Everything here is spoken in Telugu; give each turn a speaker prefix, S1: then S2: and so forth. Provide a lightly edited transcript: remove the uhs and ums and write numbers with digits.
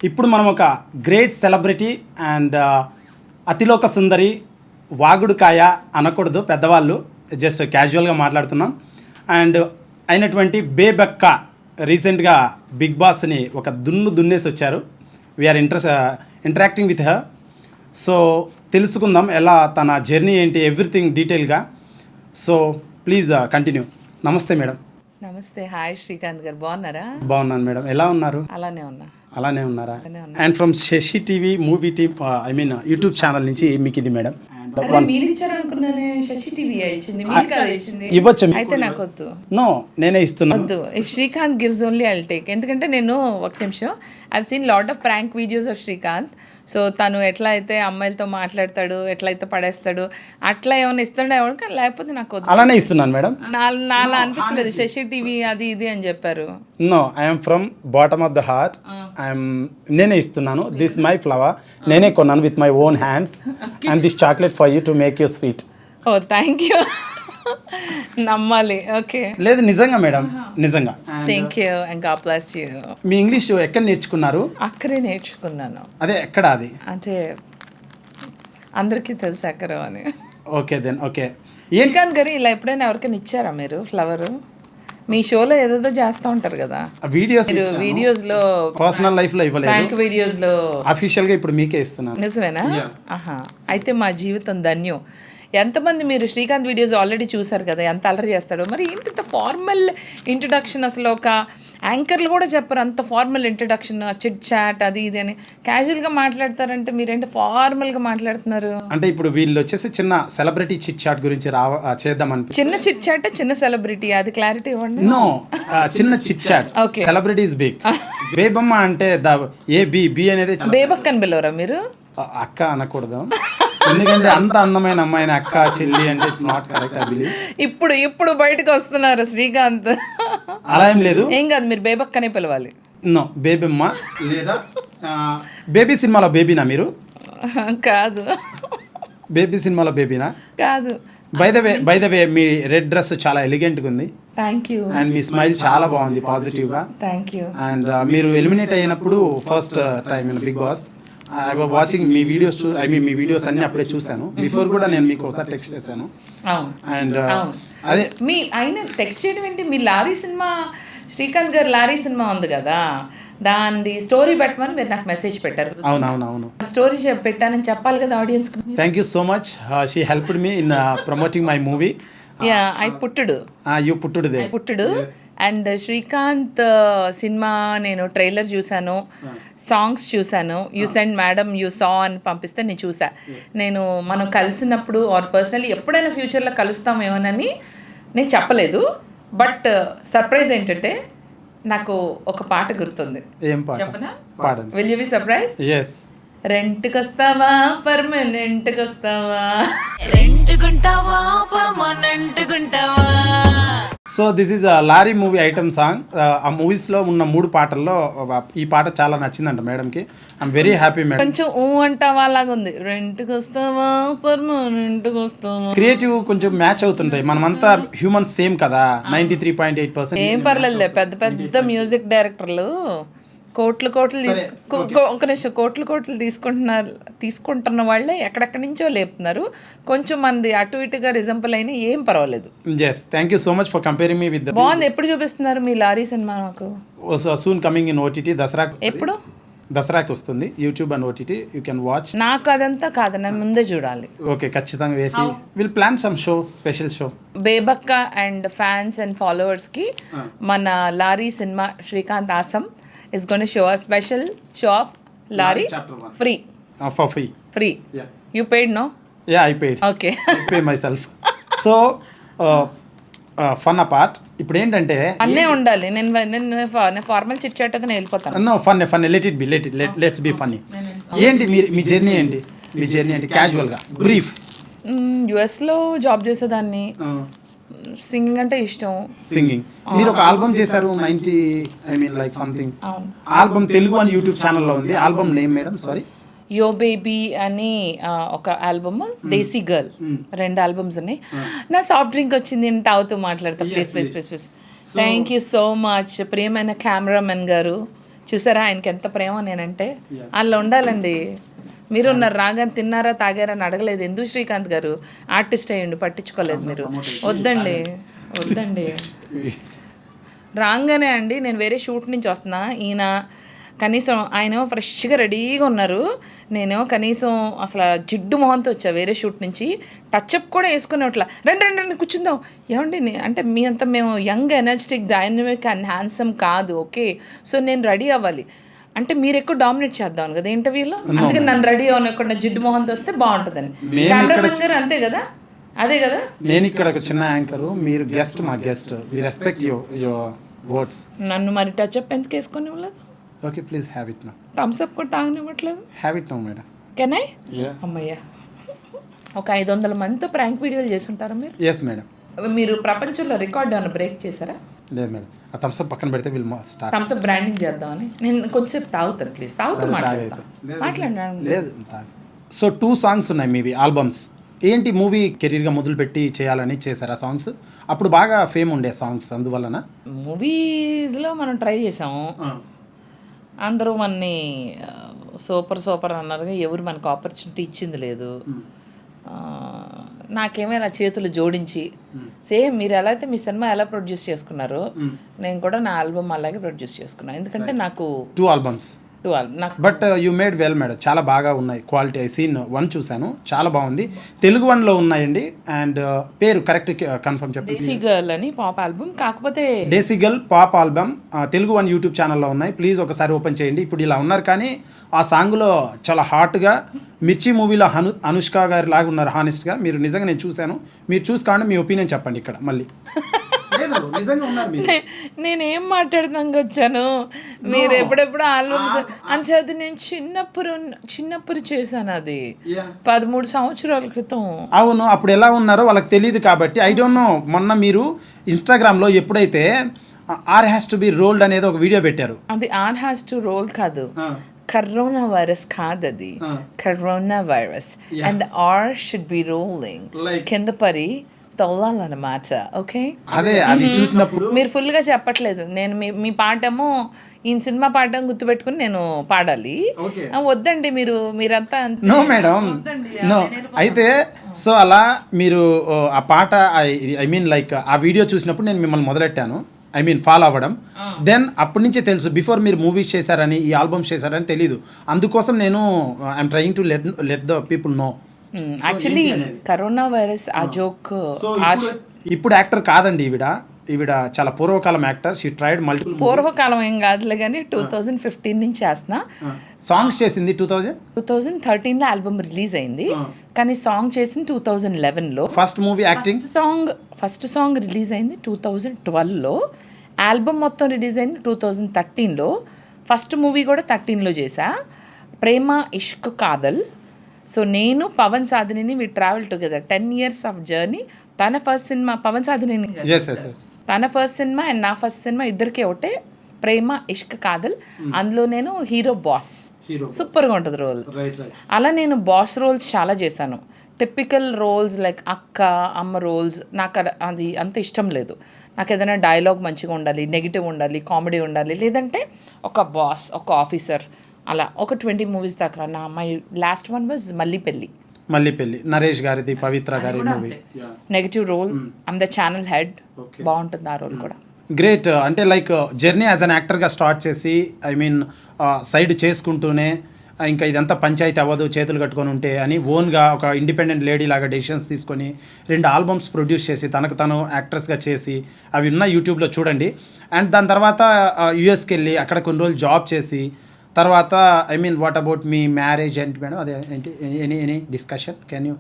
S1: ఇప్పుడు మనం ఒక great celebrity and Athiloka Sundari వాగుడుకాయ అనకూడదు పెద్దవాళ్ళు, జస్ట్ క్యాజువల్గా మాట్లాడుతున్నాం. అండ్ అయినటువంటి బేబక్క రీసెంట్గా బిగ్ బాస్ని ఒక దున్నేసి వచ్చారు. We're interacting with her. So తెలుసుకుందాం ఎలా తన జర్నీ ఏంటి, ఎవ్రీథింగ్ డీటెయిల్గా. So please continue. నమస్తే మేడం.
S2: నమస్తే. హాయ్ శ్రీకాంత్ గారు, బాగున్నారా?
S1: బాగున్నాను మేడం. ఎలా ఉన్నారు? అలానే ఉన్నారా? And from Sashi TV movie team, I mean YouTube channel నుంచి మీకు ఇది మేడం. ఇవ్వచ్చు
S2: అయితే నాకు వద్దు.
S1: నో, నేనే ఇస్తున్నాను.
S2: వద్దు. If Srikanth gives only I will take. ఎందుకంటే నేను ఒక నిమిషం, I have seen lot of prank videos of Srikanth. So తను ఎట్లా అయితే అమ్మాయిలతో మాట్లాడతాడు, ఎట్లా అయితే పడేస్తాడు, అట్లా ఏమైనా ఇస్తాడు ఎవరు, కానీ లేకపోతే నాకు వద్దు.
S1: అలానే ఇస్తున్నాను మేడం.
S2: నాలా అనిపించలేదు శశి టీవీ అది ఇది అని చెప్పారు.
S1: No, I'm from bottom of the heart. నేనే ఇస్తున్నాను. దిస్ మై ఫ్లవర్, నేనే కొన్నాను with my own hands. And this chocolate for you to make you sweet.
S2: Oh thank you. నమ్మాలి. ఓకే.
S1: లేదు, నిజంగా మేడం, నిజంగా.
S2: Thank you and God bless you.
S1: మీ ఇంగ్లీష్ ఎక్కడ నేర్చుకున్నారు?
S2: అక్కడే నేర్చుకున్నాను.
S1: అదే ఎక్కడ? అది
S2: అంటే అందరికీ తెలుసు అక్కడ అని.
S1: Okay then okay.
S2: శ్రీకాంత్ గారు, ఇలా ఎప్పుడైనా ఎవరికైనా ఇచ్చారా మీరు ఫ్లవర్? మీ షోలో ఏదేదో చేస్తూ ఉంటారు కదా వీడియోస్ లో,
S1: పర్సనల్ లైఫ్ లో ఇవ్వలేదు,
S2: ప్రాంక్ వీడియోస్ లో.
S1: అఫీషియల్ గా ఇప్పుడు మీకే ఇస్తున్నాను.
S2: నిజమేనా? ఆహా, అయితే మా జీవితం ధన్యం. ఎంతమంది మీరు శ్రీకాంత్ వీడియోస్ ఆల్రెడీ చూసారు కదా, ఎంత అల్లరి చేస్తాడో. మరి ఏంటి ఇంత ఫార్మల్ ఇంట్రడక్షన్? అసలు ఒక యాంకర్లు కూడా చెప్పరు అంత ఫార్మల్ ఇంట్రడక్షన్, చిట్ చాట్ అది ఇది అని క్యాజువల్గా మాట్లాడతారంటే మీరేంటి ఫార్మల్గా మాట్లాడుతున్నారు?
S1: అంటే ఇప్పుడు వీళ్ళు వచ్చేసి చిన్న సెలబ్రిటీ చిట్ చాట్ గురించి చేద్దామని.
S2: చిన్న చిట్ చాట్, చిన్న సెలబ్రిటీ, అది క్లారిటీ ఇవ్వండి.
S1: నో, చిన్న chit chat.
S2: Okay.
S1: Celebrities big. Bebamma అంటే బి అనేది
S2: బేబక్క అని పిలవరా మీరు?
S1: అక్క అనకూడదు, ఎందుకంటే అంత అందమైన అమ్మాయిని అక్క చెల్లి అంటే it's not correct I believe.
S2: ఇప్పుడు బయటకు వస్తున్నారు శ్రీకాంత్.
S1: అలా ఏం లేదు,
S2: ఏం కాదు, మీరు బేబక్కనే పిలవాలి.
S1: నో, బేబమ్మ లేదా బేబీ సినిమాలో బేబీనా మీరు?
S2: కాదు.
S1: బేబీ సినిమాలో బేబీనా?
S2: కాదు.
S1: బై ద వే మీ రెడ్ డ్రెస్ చాలా ఎలిగెంట్గా ఉంది.
S2: Thank you.
S1: అండ్ మీ స్మైల్ చాలా బాగుంది, పాజిటివ్గా.
S2: Thank you.
S1: అండ్ మీరు ఎలిమినేట్ అయినప్పుడు first time in big boss I was watching మీ వీడియోస్. మీ వీడియోస్ అన్ని అప్పుడే చూశాను. బిఫోర్ కూడా నేను మీకు ఒకసారి టెక్స్ట్ చేశాను. అండ్ అదే
S2: మీ ఆయన టెక్స్ట్ చేయడం ఏంటి? మీ లారీ సినిమా, శ్రీకాంత్ గారు లారీ సినిమా ఉంది కదా, దాని స్టోరీ పెట్టమని మీరు నాకు మెసేజ్ పెట్టారు.
S1: అవునవునవును,
S2: స్టోరీ పెట్టానని చెప్పాలి కదా audience.
S1: Thank you so much. She helped me in promoting my movie.
S2: I పుట్టుడు.
S1: యూ పుట్టుడు.
S2: అండ్ శ్రీకాంత్ సినిమా నేను ట్రైలర్ చూశాను, సాంగ్స్ చూశాను. You send madam you saw అని పంపిస్తే నేను చూసా. నేను మనం కలిసినప్పుడు ఆర్ పర్సనలీ ఎప్పుడైనా ఫ్యూచర్లో కలుస్తామేమోనని నేను చెప్పలేదు. బట్ సర్ప్రైజ్ ఏంటంటే నాకు ఒక పాట గుర్తుంది.
S1: ఏం పాట?
S2: చెప్పనా?
S1: పాడండి.
S2: Will you be surprise?
S1: yes.
S2: రెంట్కి వస్తావా పర్మనెంట్కి వస్తావా?
S3: రెంట్కుంటావా పర్మనెంట్కుంటావా?
S1: So this is lorry movie item song. ఆ మూవీస్లో ఉన్న 3 పాటల్లో ఈ పాట చాలా నచ్చిందంట మేడంకి. I'm very happy madam.
S2: కొంచెం అంటావా లాగా ఉంది. రెంట్కి వస్తావా పర్మనెంట్కి వస్తావా?
S1: క్రియేటివ్ కొంచెం మ్యాచ్ అవుతుంటాయి. మనమంతా హ్యూమన్స్ సేమ్ కదా. 93.8%.
S2: ఏం పర్లేదులే, పెద్ద పెద్ద మ్యూజిక్ డైరెక్టర్లు కోట్లు తీసుకుంటున్న వాళ్ళే ఎక్కడెక్కడి నుంచో లేపుతున్నారు. కొంచెం మంది అటు ఇటుగా రిజంపుల్ అయినా ఏం పర్వాలేదు.
S1: yes, thank you so much for comparing me with the
S2: బాగుంది. ఎప్పుడు చూపిస్తున్నారు మీ లారీ సినిమా? నాకు
S1: soon coming in OTT.
S2: ఎప్పుడు?
S1: దసరాకి వస్తుంది YouTube and OTT. You can watch.
S2: నాకు అదంతా కాదు, నేను ముందే చూడాలి.
S1: ఓకే, ఖచ్చితంగా వేసి will plan some show, special show.
S2: Bebakka and fans and ఫాలోవర్స్కి మన lorry cinema Srikanth awesome is going to show a special show of Lari free.
S1: For free.
S2: Yeah. You paid, no?
S1: Yeah, I paid.
S2: Okay.
S1: I pay myself. So fun apart. ఇప్పుడు ఏంటంటే
S2: అన్నే ఉండాలి. నేను ఫార్మల్ చిట్ చాట్ అయితే నేను వెళ్ళిపోతాను.
S1: No, fun let's be funny. ఏంటి మీ జర్నీ ఏంటి? మీ జర్నీ ఏంటి? క్యాజువల్గా బ్రీఫ్.
S2: యుఎస్లో జాబ్ చేసేదాన్ని. సింగింగ్ అంటే ఇష్టం.
S1: సింగింగ్. మీరు ఒక ఆల్బమ్ చేశారు 90, I mean like something. Album Telugu అని యూట్యూబ్ ఛానల్లో ఉంది. Album name madam? Sorry,
S2: yo baby అని ఒక ఆల్బమ్, దేశీ గర్ల్, 2 ఆల్బమ్స్ ఉన్నాయి. నా సాఫ్ట్ డ్రింక్ వచ్చింది అని తాగుతూ మాట్లాడతా. Please. Thank you so much ప్రియమైన కెమెరామెన్ గారు. చూసారా ఆయనకి ఎంత ప్రేమ నేనంటే. వాళ్ళు ఉండాలండి. మీరు ఉన్నారు, రాగానే తిన్నారా తాగారా అని అడగలేదు. ఎందుకు శ్రీకాంత్ గారు ఆర్టిస్ట్ అయ్యండి, పట్టించుకోలేదు మీరు. వద్దండి వద్దండి. రాగానే అండి నేను వేరే షూట్ నుంచి వస్తున్నా, ఈయన కనీసం ఆయనేమో ఫ్రెష్గా రెడీగా ఉన్నారు, నేనేమో కనీసం అసలు జిడ్డు మొహంతో వచ్చా వేరే షూట్ నుంచి, టచ్అప్ కూడా వేసుకునేట్లా. రండి రండి రండి కూర్చుందాం. ఏమండి అంటే మీ అంత మేము young energetic dynamic and handsome కాదు, ఓకే. సో నేను రెడీ అవ్వాలి అంటే మీరు ఎక్కువ డామినేట్ చేద్దాం కదా ఇంటర్వ్యూలో, అందుకని నన్ను రెడీ అవ్వకుండా జిడ్డు మొహంతో వస్తే బాగుంటుందని. కెమెరామెన్ గారు అంతే కదా, అదే కదా.
S1: నేను ఇక్కడ ఒక చిన్న యాంకరు, మీరు గెస్ట్, మా guest, we respect your words.
S2: నన్ను మరి టచ్అప్ ఎందుకు వేసుకొని ఇవ్వలేదు?
S1: Okay please have it now.
S2: Thums Up కూడా తాగనివ్వట్లేదు.
S1: Have it now madam.
S2: Can I? అమ్మయ్యా. ఒక 500 మందితో ప్రాంక్ వీడియోలు చేస్తుంటారా మీరు?
S1: Yes madam.
S2: మీరు ప్రపంచంలో రికార్డ్ ఏమైనా బ్రేక్ చేశారా?
S1: లేదు మేడం, ఆ థమ్స్అప్ పక్కన పెడితే విల్ స్టార్ట్.
S2: థమ్స్అప్ బ్రాండింగ్ చేద్దామని నేను కొంచెంసేపు తాగుతాను, ప్లీజ్. తాగుతూ మాట్లాడతాను.
S1: లేదు తాగు. సో 2 సాంగ్స్ ఉన్నాయి మీవి ఆల్బమ్స్. ఏంటి మూవీ కెరీర్గా మొదలుపెట్టి చేయాలని చేశారు ఆ సాంగ్స్? అప్పుడు బాగా ఫేమ్ ఉండే సాంగ్స్, అందువలన
S2: మూవీస్లో మనం ట్రై చేసాము, అందరూ మనని సూపర్ అన్నారు, ఎవరు మనకు ఆపర్చునిటీ ఇచ్చింది లేదు. నాకేమైనా చేతులు జోడించి సేమ్ మీరు ఎలా అయితే మీ సినిమా ఎలా ప్రొడ్యూస్ చేసుకున్నారో నేను కూడా నా ఆల్బమ్ అలాగే ప్రొడ్యూస్ చేసుకున్నాను. ఎందుకంటే నాకు
S1: 2 ఆల్బమ్స్
S2: నాకు
S1: but you made well madam, చాలా బాగా ఉన్నాయి క్వాలిటీ. ఐ సీన్ 1 చూశాను, చాలా బాగుంది. తెలుగు 1లో ఉన్నాయండి. అండ్ పేరు కరెక్ట్ కన్ఫర్మ్ చెప్పండి.
S2: డేసీ గర్ల్ అని పాప్ ఆల్బమ్, కాకపోతే
S1: Daisy girl pop album Telugu 1 YouTube ఛానల్లో ఉన్నాయి, ప్లీజ్ ఒకసారి ఓపెన్ చేయండి. ఇప్పుడు ఇలా ఉన్నారు కానీ ఆ సాంగ్లో చాలా హాట్గా మిర్చి మూవీలో అనుష్క గారి లాగా ఉన్నారు హానెస్ట్గా. మీరు నిజంగా నేను చూశాను, మీరు చూసి కాకుండా మీ ఒపీనియన్ చెప్పండి ఇక్కడ మళ్ళీ.
S2: నేనేం మాట్లాడడానికి వచ్చాను, మీరు ఎప్పుడెప్పుడు ఆల్బమ్స్ అని చదివి నేను చిన్నప్పుడు చేశాను, అది 13 సంవత్సరాల క్రితం.
S1: అవును, అప్పుడు ఎలా ఉన్నారో వాళ్ళకి తెలియదు కాబట్టి. ఐ డోంట్ నో, మొన్న మీరు ఇన్స్టాగ్రామ్లో ఎప్పుడైతే R has to be rolled అనేది ఒక వీడియో పెట్టారు,
S2: అది ఆర్ హ్యాస్ టు రోల్ కాదు, కరోనా వైరస్ కాదు, అది corona virus. And R should be rolling, కింద పరి తొలాలన్నమాట. ఓకే,
S1: అదే అది చూసినప్పుడు
S2: మీరు ఫుల్గా చెప్పట్లేదు. నేను మీ పాఠము ఈ సినిమా పాఠం గుర్తుపెట్టుకుని నేను పాడాలి. వద్దండి, మీరంతా
S1: నో మేడం, నో. అయితే సో అలా మీరు ఆ పాట ఐ మీన్ లైక్ ఆ వీడియో చూసినప్పుడు నేను మిమ్మల్ని మొదలెట్టాను, ఐ మీన్ ఫాలో అవ్వడం. దెన్ అప్పటి నుంచే తెలుసు, బిఫోర్ మీరు మూవీస్ చేశారని, ఈ ఆల్బమ్స్ చేశారని తెలీదు. అందుకోసం నేను I'm trying to let the people know.
S2: Actually corona virus ఆ జోక్.
S1: ఇప్పుడు యాక్టర్ కాదండి ఈవిడ చాలా పూర్వకాలం యాక్టర్. She tried multiple.
S2: పూర్వకాలం ఏం కాదులే కానీ 2015 నుంచి చేస్తున్నా.
S1: సాంగ్స్ చేసింది
S2: 2013లో ఆల్బమ్ రిలీజ్ అయింది, కానీ సాంగ్ చేసింది 2011లో.
S1: First movie acting
S2: first song release అయింది 2012లో, ఆల్బమ్ మొత్తం రిలీజ్ అయింది 2013లో. ఫస్ట్ మూవీ కూడా 13లో చేశా, ప్రేమ ఇష్క్ కాదల్. సో నేను Pavan Sadineni we travel together 10 years of journey. తన ఫస్ట్ సినిమా పవన్ సాధిని, తన ఫస్ట్ సినిమా అండ్ నా ఫస్ట్ సినిమా ఇద్దరికే ఒకటే, ప్రేమ ఇష్క్ కాదల్. అందులో నేను హీరో బాస్, సూపర్గా ఉంటుంది రోల్. అలా నేను బాస్ రోల్స్ చాలా చేశాను. టిపికల్ రోల్స్ లైక్ అక్క అమ్మ రోల్స్ నాకు అది అంత ఇష్టం లేదు. నాకు ఏదైనా డైలాగ్ మంచిగా ఉండాలి, నెగిటివ్ ఉండాలి, కామెడీ ఉండాలి, లేదంటే ఒక బాస్, ఒక ఆఫీసర్, అలా ఒక 20 మూవీస్ దాకా. My last one was Mallipelli,
S1: Naresh గారిది, పవిత్ర గారి movie,
S2: negative role. I'm the channel head, బాగుంటుంది ఆ రోల్ కూడా.
S1: గ్రేట్. అంటే లైక్ జర్నీ యాజ్ అన్ యాక్టర్గా స్టార్ట్ చేసి, ఐ మీన్ సైడ్ చేసుకుంటూనే ఇంకా ఇదంతా పంచాయతీ అవ్వదు చేతులు కట్టుకొని ఉంటే అని ఓన్గా ఒక ఇండిపెండెంట్ లేడీ లాగా డెసిషన్స్ తీసుకొని 2 ఆల్బమ్స్ ప్రొడ్యూస్ చేసి తనకు తను యాక్ట్రెస్గా చేసి అవి ఉన్న యూట్యూబ్లో చూడండి. అండ్ దాని తర్వాత యూఎస్కి వెళ్ళి అక్కడ కొన్ని రోజులు జాబ్ చేసి, తర్వాత I mean what about me marriage ఏంటి మేడం, అదే ఏంటి, ఎనీ డిస్కషన్ కెన్ యూ?